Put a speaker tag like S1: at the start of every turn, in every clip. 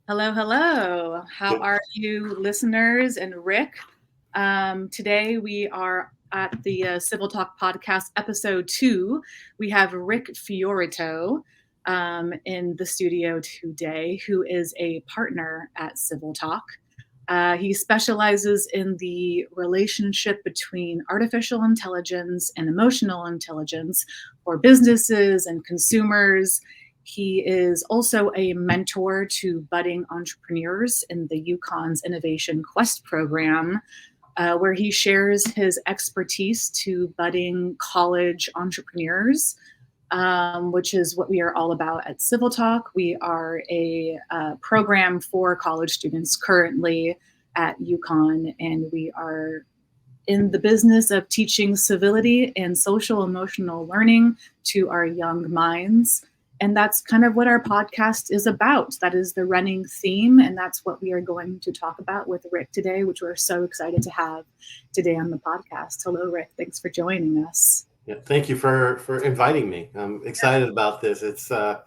S1: Hello, hello. How
S2: Good.
S1: are you, listeners and Rick? Today we are at the Civil Talk Podcast, episode 2. We have Rick Fiorito in the studio today, who is a partner at Civil Talk. He specializes in the relationship between artificial intelligence and emotional intelligence for businesses and consumers. He is also a mentor to budding entrepreneurs in the UConn's Innovation Quest program, where he shares his expertise to budding college entrepreneurs, which is what we are all about at Civil Talk. We are a program for college students currently at UConn, and we are in the business of teaching civility and social emotional learning to our young minds. And that's kind of what our podcast is about. That is the running theme. And that's what we are going to talk about with Rick today, which we're so excited to have today on the podcast. Hello, Rick. Thanks for joining us.
S2: Yeah, thank you for inviting me. I'm excited about this. It's a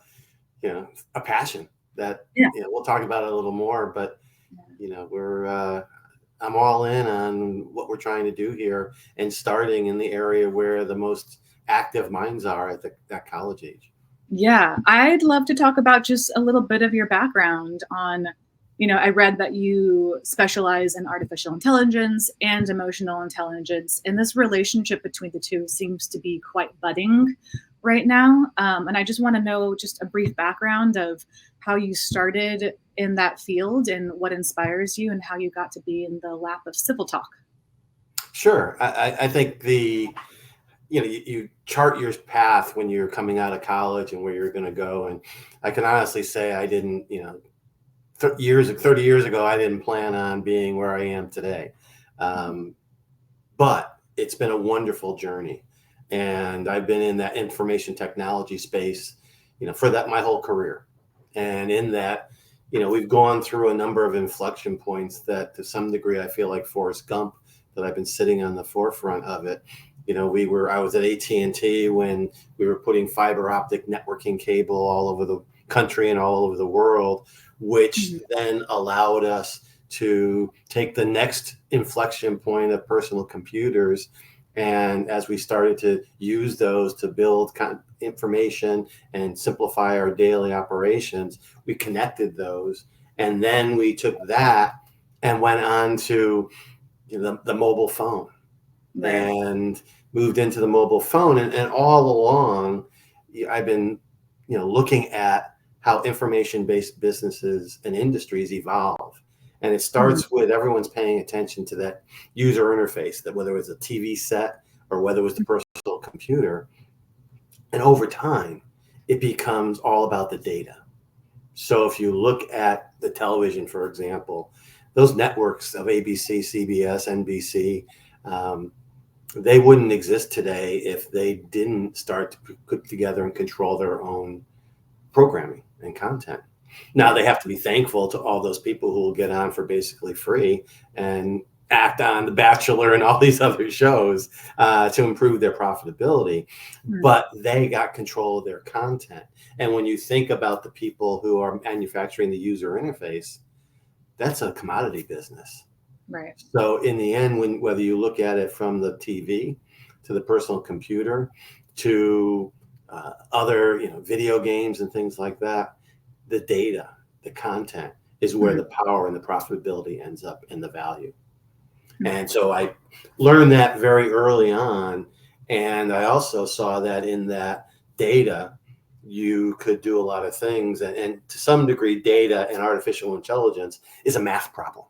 S2: passion that we'll talk about it a little more, but I'm all in on what we're trying to do here and starting in the area where the most active minds are at that college age.
S1: Yeah, I'd love to talk about just a little bit of your background on, I read that you specialize in artificial intelligence and emotional intelligence, and this relationship between the two seems to be quite budding right now. And I just want to know just a brief background of how you started in that field and what inspires you and how you got to be in the lap of Civil Talk.
S2: Sure. I think you chart your path when you're coming out of college and where you're going to go. And I can honestly say I didn't, 30 years ago, I didn't plan on being where I am today. But it's been a wonderful journey. And I've been in that information technology space, for my whole career. And in that, we've gone through a number of inflection points that to some degree, I feel like Forrest Gump, that I've been sitting on the forefront of it. I was at AT&T when we were putting fiber optic networking cable all over the country and all over the world, which then allowed us to take the next inflection point of personal computers. And as we started to use those to build information and simplify our daily operations, we connected those. And then we took that and went on to the mobile phone. Right. And moved into the mobile phone. And all along, I've been, looking at how information-based businesses and industries evolve. And it starts with everyone's paying attention to that user interface, that whether it was a TV set or whether it was the personal computer. And over time, it becomes all about the data. So if you look at the television, for example, those networks of ABC, CBS, NBC, they wouldn't exist today if they didn't start to put together and control their own programming and content. Now they have to be thankful to all those people who will get on for basically free and act on The Bachelor and all these other shows to improve their profitability. But they got control of their content. And when you think about the people who are manufacturing the user interface, that's a commodity business.
S1: Right.
S2: So in the end, whether you look at it from the TV to the personal computer to other video games and things like that, the data, the content is where the power and the profitability ends up in the value. And so I learned that very early on. And I also saw that in that data, you could do a lot of things. And to some degree, data and artificial intelligence is a math problem.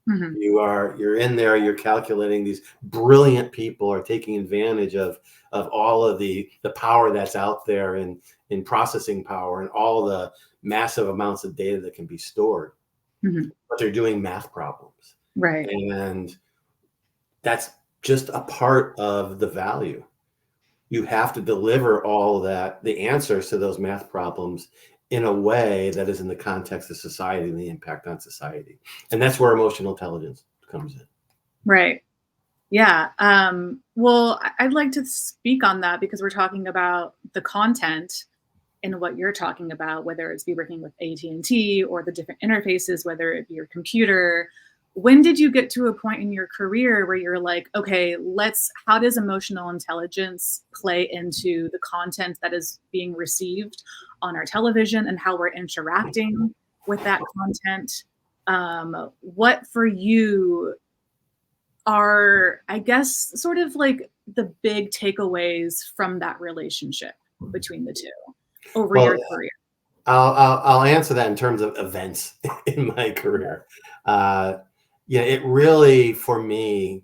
S2: You're in there, you're calculating. These brilliant people are taking advantage of all of the power that's out there in processing power and all the massive amounts of data that can be stored. But they're doing math problems.
S1: Right.
S2: And that's just a part of the value. You have to deliver all that, the answers to those math problems in a way that is in the context of society and the impact on society. And that's where emotional intelligence comes in.
S1: Right. Yeah. Well, I'd like to speak on that because we're talking about the content in what you're talking about, whether it's be working with AT&T or the different interfaces, whether it be your computer. When did you get to a point in your career where you're like, okay, how does emotional intelligence play into the content that is being received on our television and how we're interacting with that content? What for you are, I guess, sort of like the big takeaways from that relationship between the two over your career?
S2: I'll answer that in terms of events in my career. It really, for me,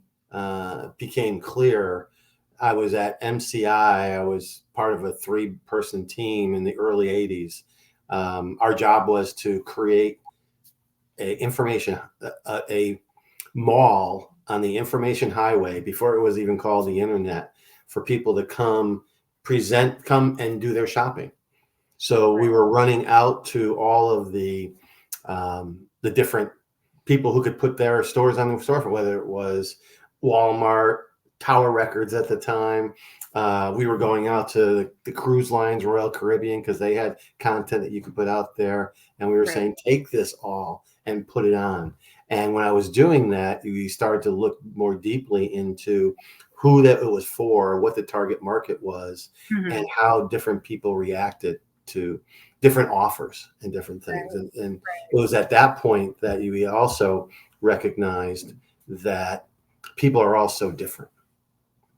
S2: became clear. I was at MCI. I was part of a 3-person team in the early 80s. Our job was to create a mall on the information highway before it was even called the internet, for people to come and do their shopping. So we were running out to all of the different people who could put their stores on the storefront, whether it was Walmart, Tower Records at the time. We were going out to the cruise lines, Royal Caribbean, because they had content that you could put out there. And we were saying, take this all and put it on. And when I was doing that, we started to look more deeply into who that it was for, what the target market was, and how different people reacted to different offers and different things. And it was at that point that we also recognized that people are all so different.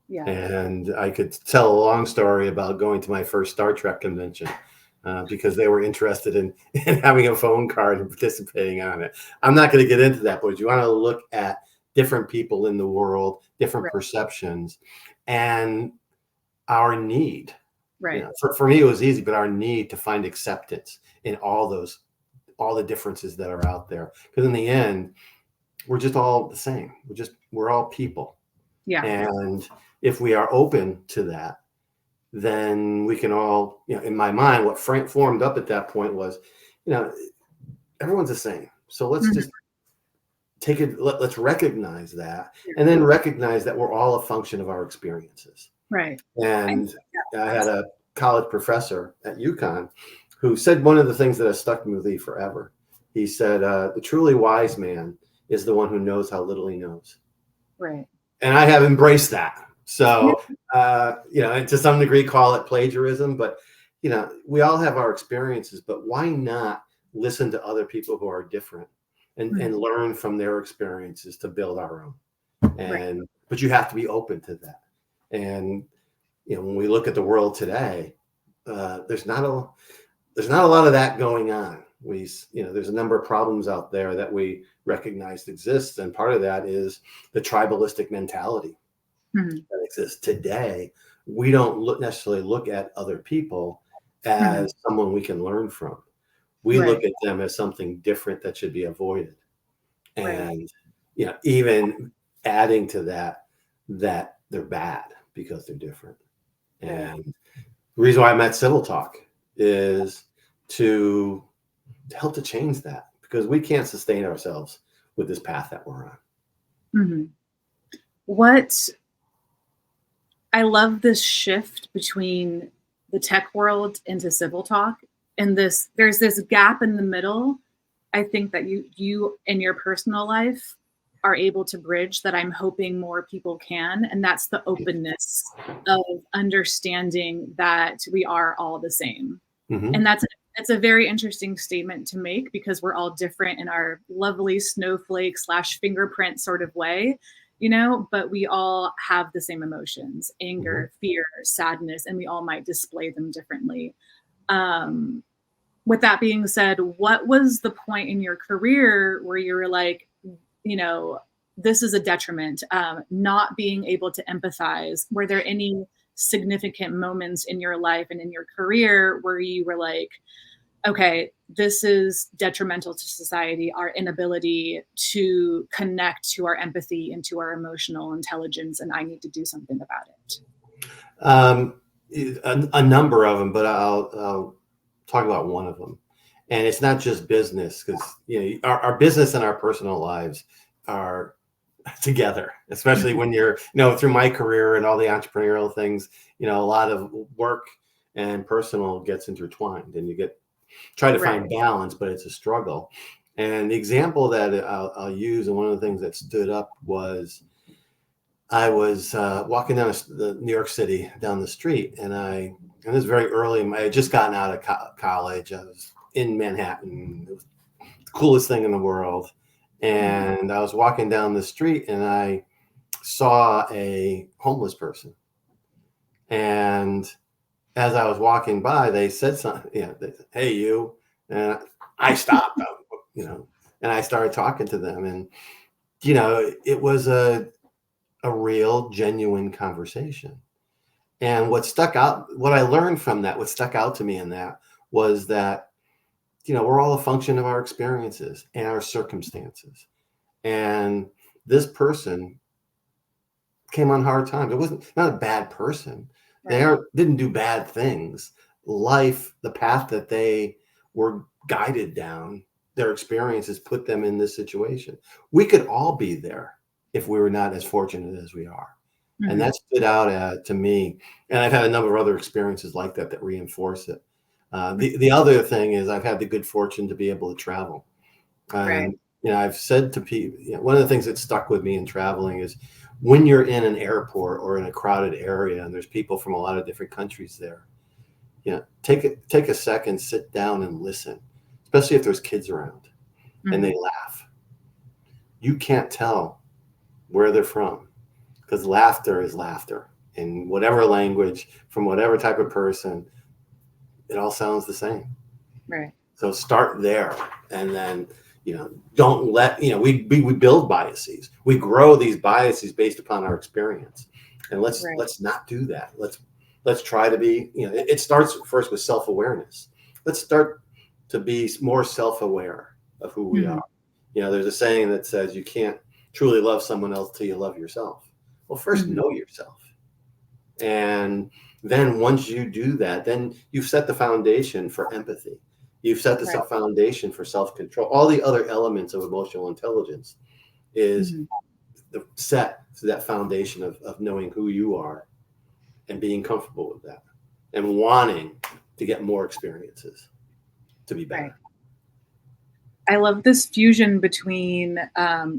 S2: Yeah. And I could tell a long story about going to my first Star Trek convention because they were interested in having a phone card and participating on it. I'm not going to get into that, but you want to look at different people in the world, different perceptions, and our need. Right. For me, it was easy, but our need to find acceptance in all the differences that are out there. Because in the end, we're just all the same. We're all people. Yeah. And if we are open to that, then we can all, in my mind, what formed up at that point was, everyone's the same. So let's just take it. Let's recognize that, and then recognize that we're all a function of our experiences. Right. And I had a college professor at UConn who said one of the things that has stuck with me forever. He said, the truly wise man is the one who knows how little he knows. Right. And I have embraced that. So, and to some degree call it plagiarism, but, we all have our experiences, but why not listen to other people who are different and learn from their experiences to build our own. But you have to be open to that. And, when we look at the world today, there's not a lot of that going on. There's a number of problems out there that we recognize exist. And part of that is the tribalistic mentality that exists today. We don't necessarily look at other people as someone we can learn from. We look at them as something different that should be avoided. And, even adding to that they're bad because they're different. And the reason why I'm at CivilTalk is to help to change that, because we can't sustain ourselves with this path that we're on.
S1: I love this shift between the tech world into CivilTalk, and there's this gap in the middle. I think that you in your personal life are able to bridge that I'm hoping more people can. And that's the openness of understanding that we are all the same. And that's a very interesting statement to make, because we're all different in our lovely snowflake / fingerprint sort of way, but we all have the same emotions: anger, fear, sadness, and we all might display them differently. With that being said, what was the point in your career where you were like, this is a detriment, not being able to empathize? Were there any significant moments in your life and in your career where you were like, okay, this is detrimental to society, our inability to connect to our empathy and to our emotional intelligence, and I need to do something about
S2: it? A number of them, but I'll talk about one of them. And it's not just business, because our business and our personal lives are together, especially when you're, through my career and all the entrepreneurial things, a lot of work and personal gets intertwined, and you try to find balance, but it's a struggle. And the example that I'll use, and one of the things that stood up was I was walking down the New York City down the street, and it was very early. I had just gotten out of college. I was in Manhattan. It was the coolest thing in the world. And I was walking down the street, and I saw a homeless person. And as I was walking by, they said something. They said, "Hey, you!" And I stopped. And I started talking to them, and it was a real, genuine conversation. And what I learned from that, what stuck out to me in that was that, we're all a function of our experiences and our circumstances. And this person came on hard times. It wasn't not a bad person. Right. They didn't do bad things. Life, the path that they were guided down, their experiences put them in this situation. We could all be there if we were not as fortunate as we are. Mm-hmm. And that stood out to me. And I've had a number of other experiences like that reinforce it. The other thing is I've had the good fortune to be able to travel. Right. I've said to people, one of the things that stuck with me in traveling is when you're in an airport or in a crowded area and there's people from a lot of different countries there, take a second, sit down and listen, especially if there's kids around. Mm-hmm. And they laugh. You can't tell where they're from, because laughter is laughter in whatever language, from whatever type of person. It all sounds the same. Right. So start there, and then don't let we build biases. We grow these biases based upon our experience, and let's not do that. Let's try to be. It starts first with self-awareness. Let's start to be more self-aware of who we are. There's a saying that says you can't truly love someone else till you love yourself. Well, first know yourself. And then once you do that, then you've set the foundation for empathy. You've set the foundation for self-control. All the other elements of emotional intelligence is set to that foundation of knowing who you are and being comfortable with that and wanting to get more experiences to be better. Right.
S1: I love this fusion between,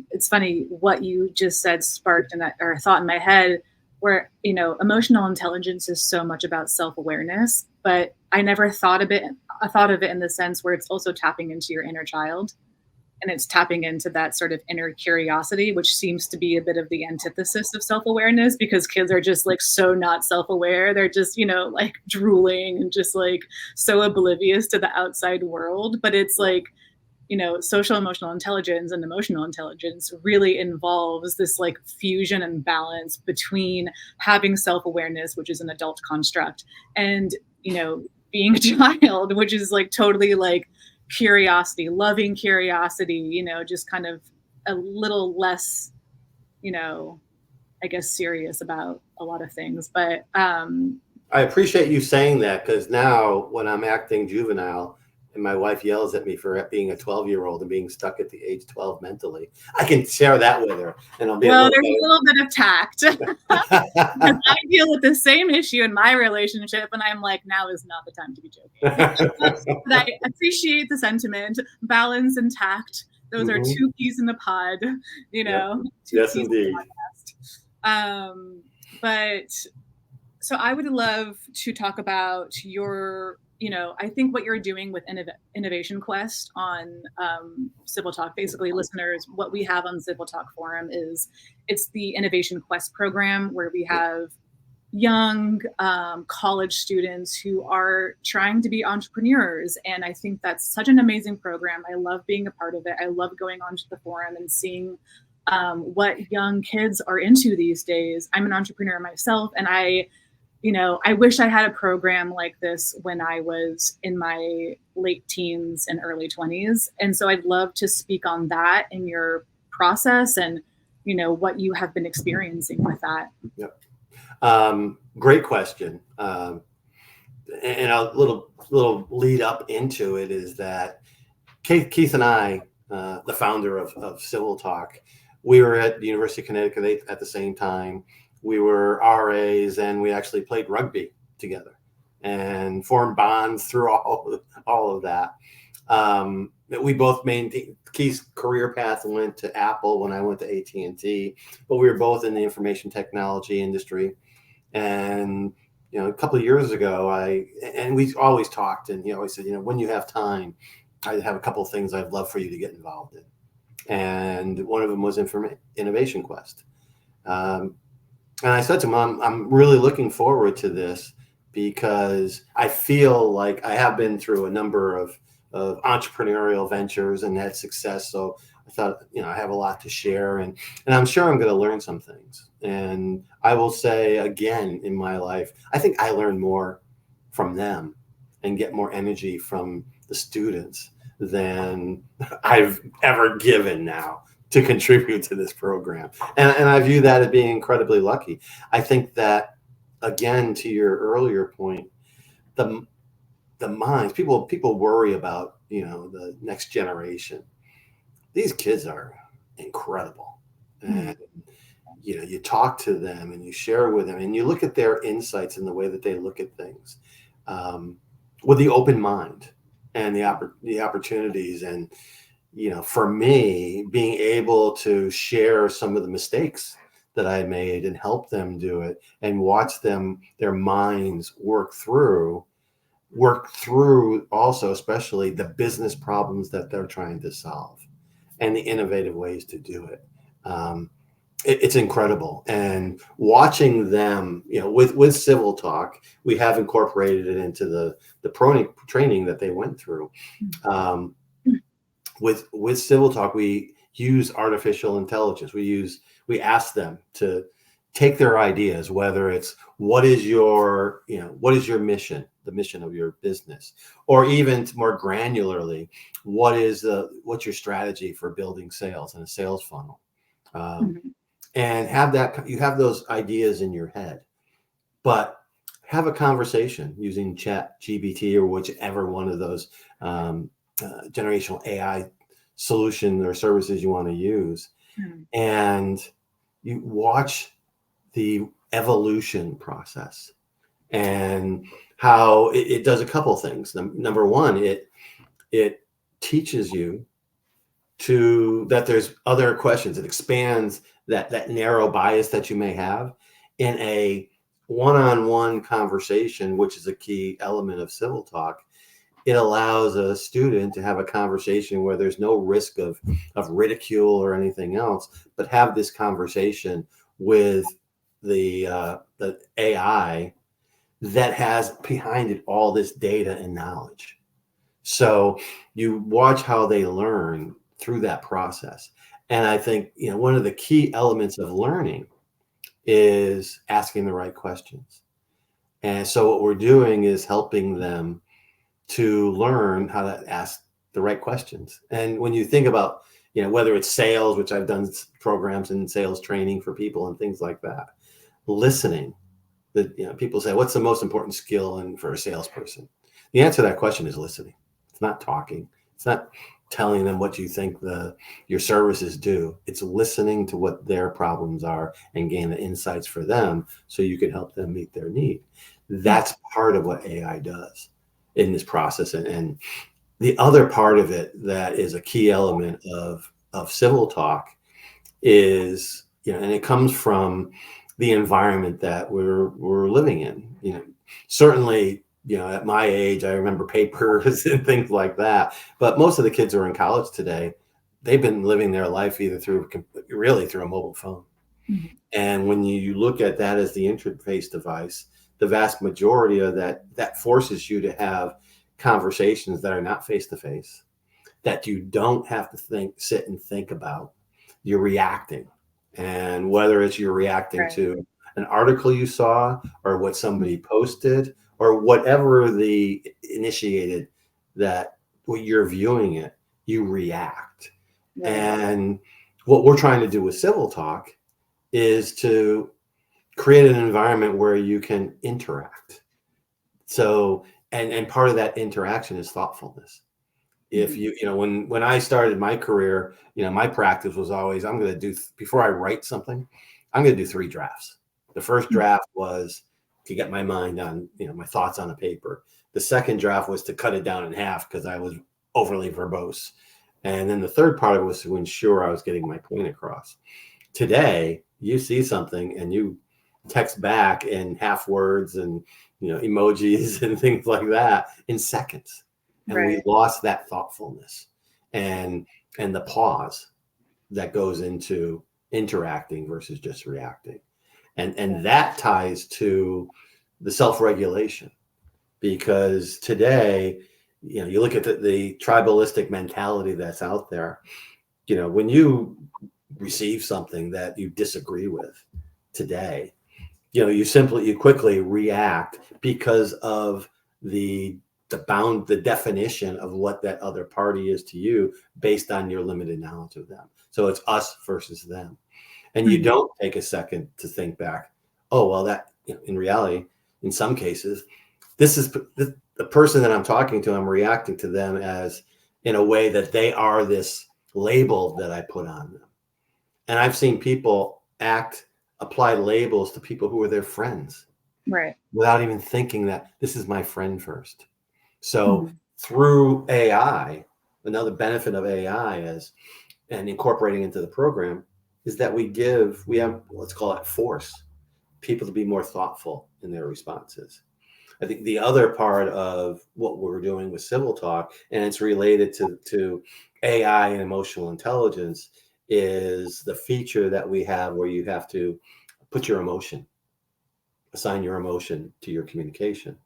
S1: it's funny, what you just said sparked a thought in my head where, emotional intelligence is so much about self-awareness, but I never thought of it in the sense where it's also tapping into your inner child, and it's tapping into that sort of inner curiosity, which seems to be a bit of the antithesis of self-awareness, because kids are just like so not self-aware. They're just, like drooling and just like so oblivious to the outside world. But it's like, social emotional intelligence and emotional intelligence really involves this like fusion and balance between having self-awareness, which is an adult construct, and, being a child, which is like totally like curiosity, loving curiosity, just kind of a little less, I guess, serious about a lot of things. But
S2: I appreciate you saying that, because now when I'm acting juvenile, and my wife yells at me for being a 12-year-old and being stuck at the age 12 mentally, I can share that with her, and I'll be
S1: there's a little bit of tact. I deal with the same issue in my relationship, and I'm like, now is not the time to be joking. But I appreciate the sentiment. Balance and tact, those are two peas in the pod.
S2: Yes, indeed.
S1: But so I would love to talk about your. I think what you're doing with Innovation Quest on CivilTalk, basically, listeners, what we have on CivilTalk Forum it's the Innovation Quest program, where we have young college students who are trying to be entrepreneurs. And I think that's such an amazing program. I love being a part of it. I love going onto the forum and seeing what young kids are into these days. I'm an entrepreneur myself, and I wish I had a program like this when I was in my late teens and early 20s. And so I'd love to speak on that in your process and, what you have been experiencing with that.
S2: Yep. Great question. And a little lead up into it is that Keith and I, the founder of CivilTalk, we were at the University of Connecticut at the same time. We were RAs, and we actually played rugby together. and formed bonds through all of that. We both made Keith's career path went to Apple when I went to AT&T, but we were both in the information technology industry. And a couple of years ago, we always talked, and he always said, when you have time, I have a couple of things I'd love for you to get involved in. And one of them was Innovation Quest. And I said to him, I'm really looking forward to this because I feel like I have been through a number of entrepreneurial ventures and had success. So I thought, I have a lot to share, and I'm sure I'm going to learn some things. And I will say again, in my life, I think I learn more from them and get more energy from the students than I've ever given now to contribute to this program. And I view that as being incredibly lucky. I think that, again, to your earlier point, the minds, people worry about, the next generation. These kids are incredible. And, you talk to them and you share with them and you look at their insights and the way that they look at things with the open mind and the opportunities. And, for me, being able to share some of the mistakes that I made and help them do it and watch their minds work through also, especially the business problems that they're trying to solve and the innovative ways to do it. It's incredible. And watching them, with CivilTalk, we have incorporated it into the training that they went through. With CivilTalk, we use artificial intelligence. We ask them to take their ideas, whether it's what is your mission, the mission of your business, or even more granularly, what's your strategy for building sales and a sales funnel, and you have those ideas in your head, but have a conversation using Chat GPT or whichever one of those generational AI solutions or services you want to use, and you watch the evolution process and how it does a couple things. Number one, it teaches you that there's other questions. It expands that narrow bias that you may have in a one-on-one conversation, which is a key element of CivilTalk. It allows a student to have a conversation where there's no risk of ridicule or anything else, but have this conversation with the AI that has behind it all this data and knowledge. So you watch how they learn through that process. And I think, one of the key elements of learning is asking the right questions. And so what we're doing is helping them to learn how to ask the right questions. And when you think about, whether it's sales, which I've done programs in sales training for people and things like that, listening, people say, what's the most important skill for a salesperson? The answer to that question is listening. It's not talking. It's not telling them what you think your services do. It's listening to what their problems are and gain the insights for them so you can help them meet their need. That's part of what AI does in this process. And the other part of it that is a key element of CivilTalk is, and it comes from the environment that we're living in. Certainly, at my age, I remember papers and things like that. But most of the kids who are in college today, they've been living their life either through a mobile phone. And when you look at that as the interface device, the vast majority of that forces you to have conversations that are not face-to-face, that you don't have to sit and think about. You're reacting. And whether it's you're reacting to an article you saw or what somebody posted or whatever the initiated that what you're viewing it, you react. And what we're trying to do with CivilTalk is to create an environment where you can interact. So, and part of that interaction is thoughtfulness. If when I started my career, my practice was always, I'm going to do, before I write something, I'm going to do 3 drafts. The first draft was, to get my mind on, my thoughts on a paper. The second draft was to cut it down in half because I was overly verbose. And then the third part of it was to ensure I was getting my point across. Today, you see something and you text back in half words and, emojis and things like that in seconds. And we lost that thoughtfulness and the pause that goes into interacting versus just reacting. And that ties to the self-regulation, because today, you look at the tribalistic mentality that's out there. When you receive something that you disagree with today, you quickly react because of the definition of what that other party is to you based on your limited knowledge of them. So it's us versus them. And you don't take a second to think back, oh, well, that, in reality, in some cases, this is the person that I'm talking to, I'm reacting to them as in a way that they are this label that I put on them. And I've seen people apply labels to people who are their friends, without even thinking that this is my friend first. So through AI, another benefit of AI and incorporating into the program is that we have, let's call it force, people to be more thoughtful in their responses. I think the other part of what we're doing with CivilTalk, and it's related to AI and emotional intelligence, is the feature that we have where you have to put your emotion, assign your emotion to your communication.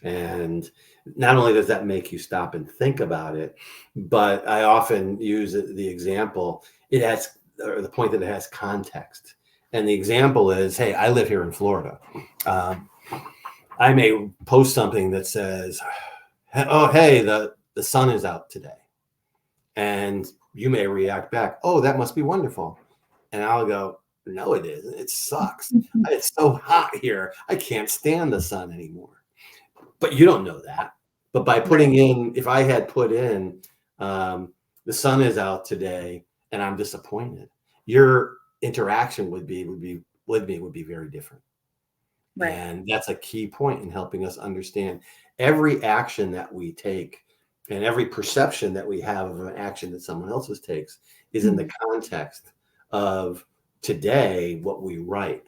S2: And not only does that make you stop and think about it, but I often use the example, the point that it has context. And the example is, hey, I live here in Florida. I may post something that says, oh, hey, the sun is out today. And you may react back, oh, that must be wonderful. And I'll go, no, it isn't. It sucks. It's so hot here. I can't stand the sun anymore. But you don't know that. But by putting in, if I had put in, the sun is out today and I'm disappointed, your interaction would be very different. Right. And that's a key point in helping us understand every action that we take and every perception that we have of an action that someone else's takes is in the context of today, what we write.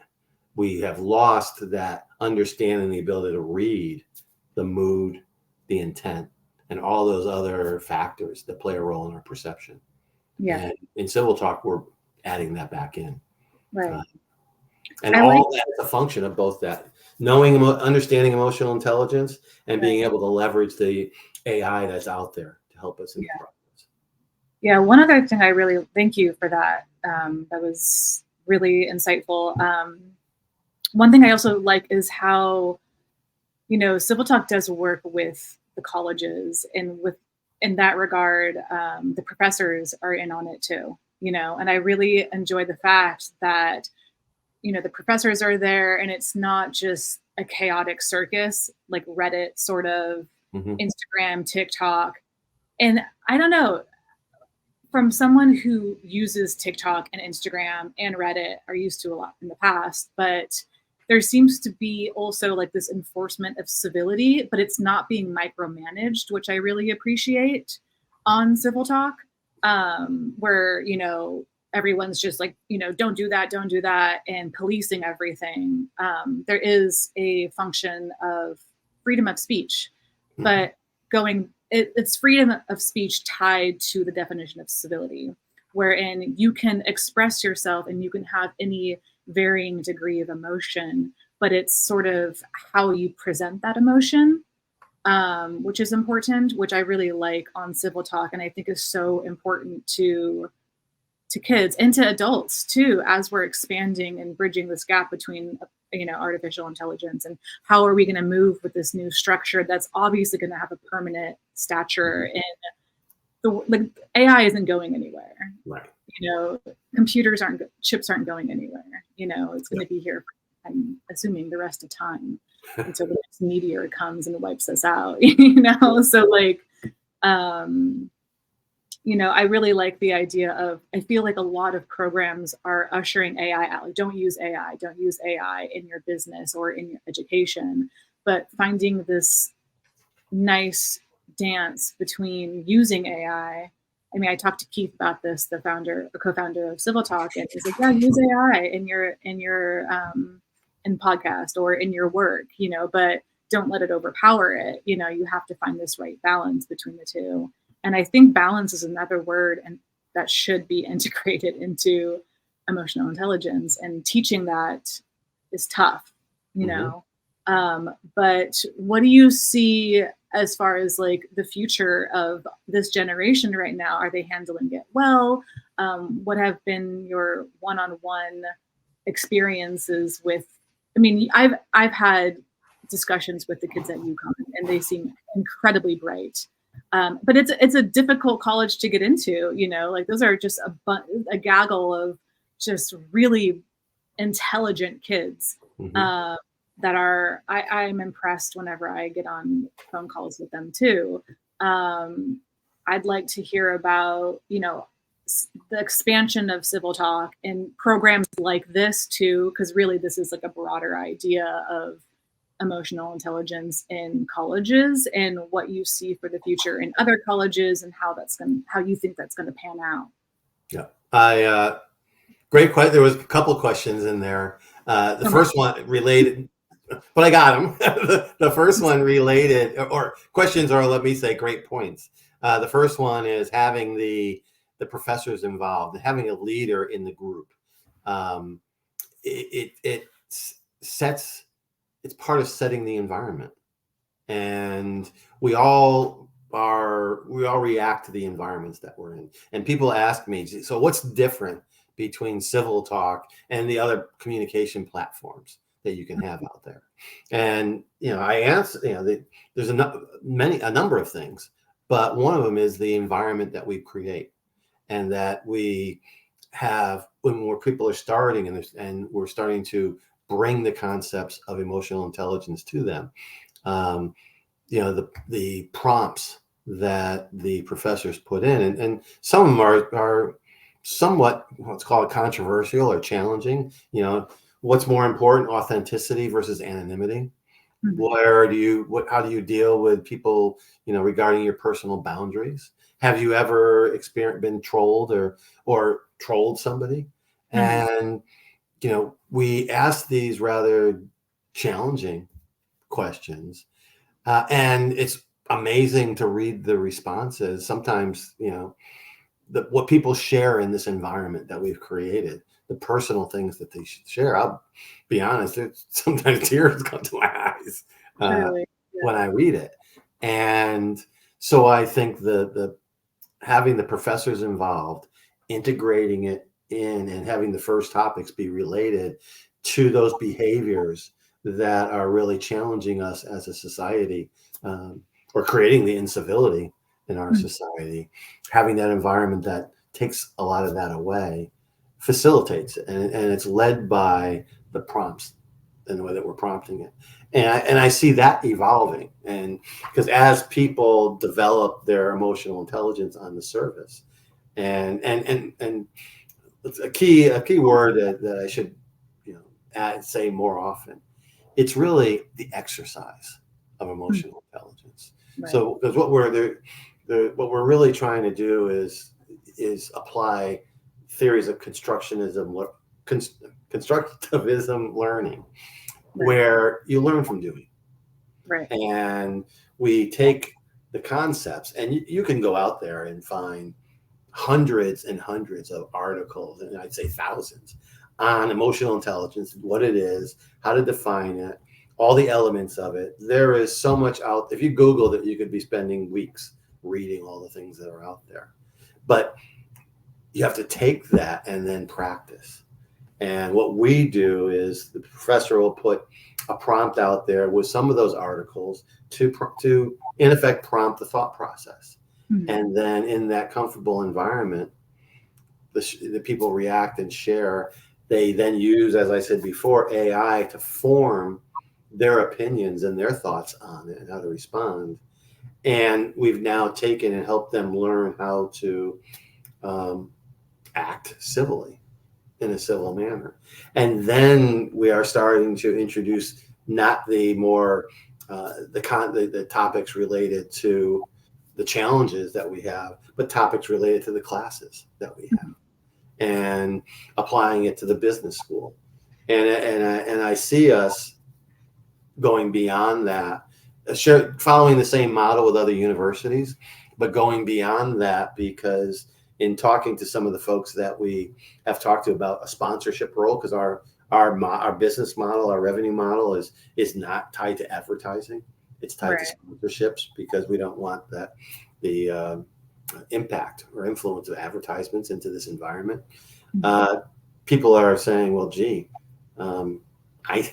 S2: We have lost that understanding, the ability to read the mood, the intent, and all those other factors that play a role in our perception. Yeah. And in CivilTalk, we're adding that back in. Right. And all that is a function of both that understanding emotional intelligence and being able to leverage the AI that's out there to help us in the process.
S1: Yeah. One other thing I really thank you for that. That was really insightful. One thing I also like is how, CivilTalk does work with the colleges, and in that regard, the professors are in on it too, and I really enjoy the fact that the professors are there and it's not just a chaotic circus like Reddit sort of, Instagram, TikTok. And I don't know, from someone who uses TikTok and Instagram and Reddit, are used to a lot in the past, but there seems to be also like this enforcement of civility, but it's not being micromanaged, which I really appreciate on CivilTalk, where, everyone's just like, don't do that, and policing everything. There is a function of freedom of speech, but it's freedom of speech tied to the definition of civility, wherein you can express yourself and you can have any varying degree of emotion, but it's sort of how you present that emotion, which is important, which I really like on CivilTalk, and I think is so important to kids and to adults too, as we're expanding and bridging this gap between artificial intelligence, and how are we going to move with this new structure that's obviously going to have a permanent stature in AI isn't going anywhere. Right. Chips aren't going anywhere. It's going to be here for, I'm assuming, the rest of time until the next meteor comes and wipes us out. So I really like the idea of, I feel like a lot of programs are ushering AI out. Like, don't use AI in your business or in your education, but finding this nice dance between using AI. I mean, I talked to Keith about this, the co-founder of CivilTalk, and he's like, yeah, use AI in podcast or in your work, but don't let it overpower it. You have to find this right balance between the two. And I think balance is another word and that should be integrated into emotional intelligence, and teaching that is tough, but what do you see as far as like the future of this generation right now? Are they handling it well? What have been your one-on-one experiences with? I mean, I've had discussions with the kids at UConn, and they seem incredibly bright. But it's a difficult college to get into. Like those are just a gaggle of just really intelligent kids.
S2: Mm-hmm.
S1: That I'm impressed whenever I get on phone calls with them too. I'd like to hear about, the expansion of CivilTalk and programs like this too, because really this is like a broader idea of emotional intelligence in colleges and what you see for the future in other colleges and how you think that's going to pan out.
S2: Yeah, great question. There was a couple of questions in there. The first one related, but I got them. The first one related, or questions, or let me say, great points. The first one is having the professors involved, having a leader in the group. It's part of setting the environment, and we all react to the environments that we're in. And people ask me, so what's different between CivilTalk and the other communication platforms that you can have out there? And I answer, there's a number of things, but one of them is the environment that we create, and that we have when more people are starting, and we're starting to bring the concepts of emotional intelligence to them. The prompts that the professors put in, and some of them are somewhat, let's call it, controversial or challenging. What's more important, authenticity versus anonymity? Mm-hmm. How do you deal with people, regarding your personal boundaries? Have you ever been trolled or trolled somebody? Mm-hmm. And, we ask these rather challenging questions. And it's amazing to read the responses. Sometimes, what people share in this environment that we've created, the personal things that they share. I'll be honest, sometimes tears come to my eyes when I read it. And so I think the having the professors involved, integrating it in, and having the first topics be related to those behaviors that are really challenging us as a society, or creating the incivility in our society, having that environment that takes a lot of that away, facilitates it. And it's led by the prompts and the way that we're prompting it. And I see that evolving. And because as people develop their emotional intelligence on the surface, and it's a key word that I should, say more often, it's really the exercise of emotional intelligence. Right. So because what we're really trying to do is apply theories of constructivism learning, right, where you learn from doing.
S1: Right.
S2: And we take the concepts, and you can go out there and find hundreds and hundreds of articles, and I'd say thousands, on emotional intelligence, what it is, how to define it, all the elements of it. There is so much out. If you Googled it, you could be spending weeks reading all the things that are out there. But you have to take that and then practice. And what we do is the professor will put a prompt out there with some of those articles to in effect prompt the thought process. Mm-hmm. And then in that comfortable environment, the people react and share. They then use, as I said before, AI to form their opinions and their thoughts on it and how to respond. And we've now taken and helped them learn how to act civilly in a civil manner. And then we are starting to introduce not the more the topics related to the challenges that we have, but topics related to the classes that we have, and applying it to the business school. And I see us going beyond that, sure, following the same model with other universities, but going beyond that, because in talking to some of the folks that we have talked to about a sponsorship role, because our business model, our revenue model is not tied to advertising, it's tied to sponsorships, because we don't want the impact or influence of advertisements into this environment. People are saying, well, gee, I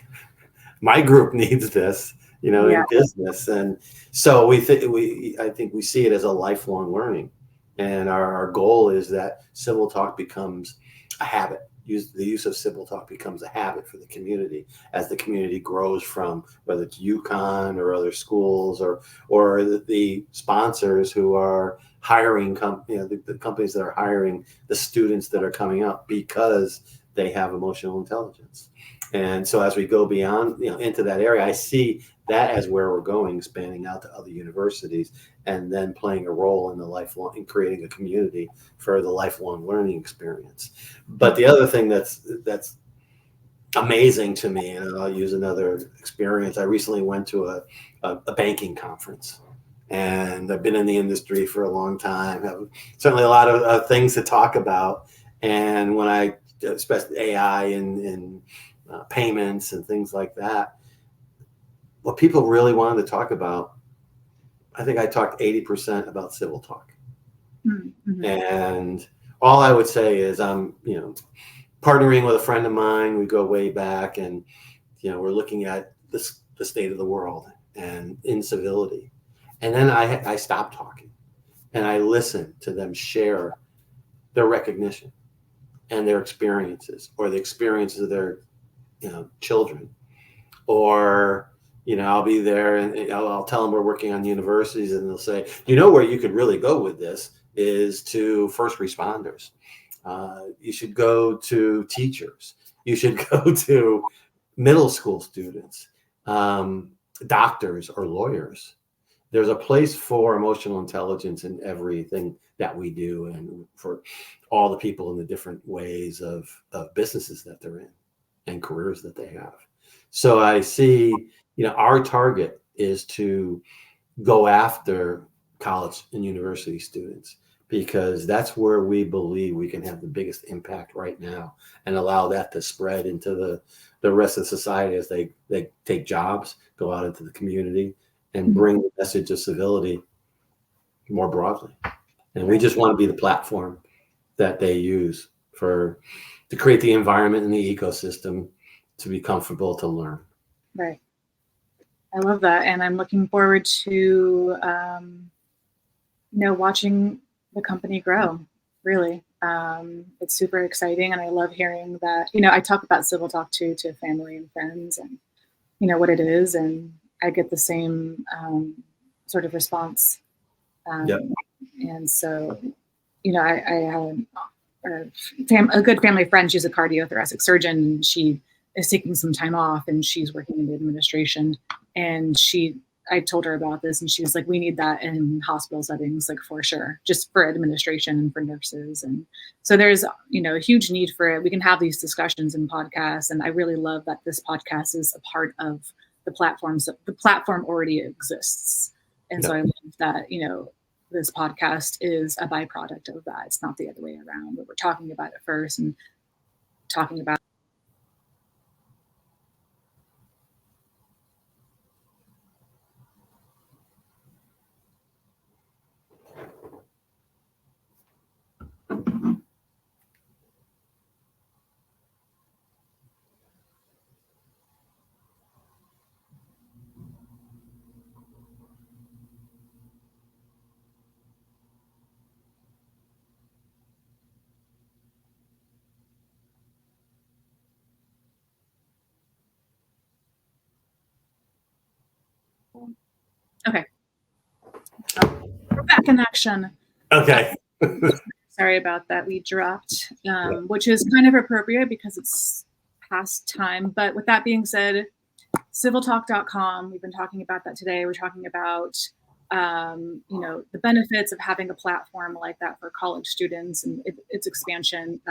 S2: my group needs this, in business. And so I think we see it as a lifelong learning. And our goal is that CivilTalk becomes a habit. The use of CivilTalk becomes a habit for the community as the community grows, from whether it's UConn or other schools or the sponsors who are hiring, the companies that are hiring the students that are coming up because they have emotional intelligence. And so as we go beyond, into that area, I see that as where we're going, expanding out to other universities, and then playing a role in the lifelong, in creating a community for the lifelong learning experience. But the other thing that's amazing to me, and I'll use another experience. I recently went to a banking conference, and I've been in the industry for a long time, have certainly a lot of things to talk about. And when I, especially AI and payments and things like that, what people really wanted to talk about, I think I talked 80% about CivilTalk. Mm-hmm. And all I would say is I'm, partnering with a friend of mine. We go way back, and, we're looking at the state of the world and in civility. And then I stopped talking, and I listened to them share their recognition and their experiences, or the experiences of their, children, or, I'll be there and I'll tell them we're working on universities, and they'll say, where you could really go with this is to first responders. You should go to teachers. You should go to middle school students, doctors or lawyers. There's a place for emotional intelligence in everything that we do, and for all the people in the different ways of businesses that they're in and careers that they have. So I see, our target is to go after college and university students, because that's where we believe we can have the biggest impact right now, and allow that to spread into the rest of society as they take jobs, go out into the community, and bring the message of civility more broadly. And we just want to be the platform that they use to create the environment and the ecosystem to be comfortable to learn.
S1: Right. I love that. And I'm looking forward to, watching the company grow, really. It's super exciting. And I love hearing that, I talk about CivilTalk too, to family and friends, and, what it is. And I get the same sort of response. And so, I have a good family friend. She's a cardiothoracic surgeon, and she is taking some time off, and she's working in the administration. And I told her about this, and she was like, we need that in hospital settings, like, for sure, just for administration and for nurses. And so there's, a huge need for it. We can have these discussions in podcasts. And I really love that this podcast is a part of the platforms. That the platform already exists. And so I love that, this podcast is a byproduct of that. It's not the other way around, but we're talking about it first, and talking about. Okay. We're back in action.
S2: Okay.
S1: Sorry about that. We dropped, which is kind of appropriate because it's past time. But with that being said, CivilTalk.com, we've been talking about that today. We're talking about, the benefits of having a platform like that for college students and its expansion.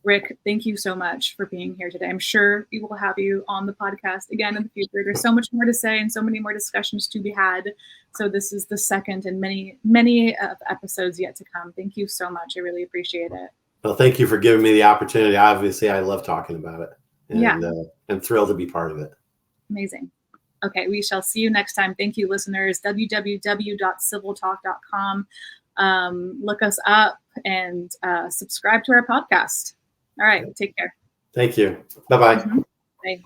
S1: Rick, thank you so much for being here today. I'm sure we will have you on the podcast again in the future. There's so much more to say and so many more discussions to be had. So this is the second and many episodes yet to come. Thank you so much. I really appreciate it.
S2: Well, thank you for giving me the opportunity. Obviously, I love talking about it. And I'm thrilled to be part of it.
S1: Amazing. Okay, we shall see you next time. Thank you, listeners. www.civiltalk.com. Look us up and subscribe to our podcast. All right, take care.
S2: Thank you. Bye-bye.
S1: Bye.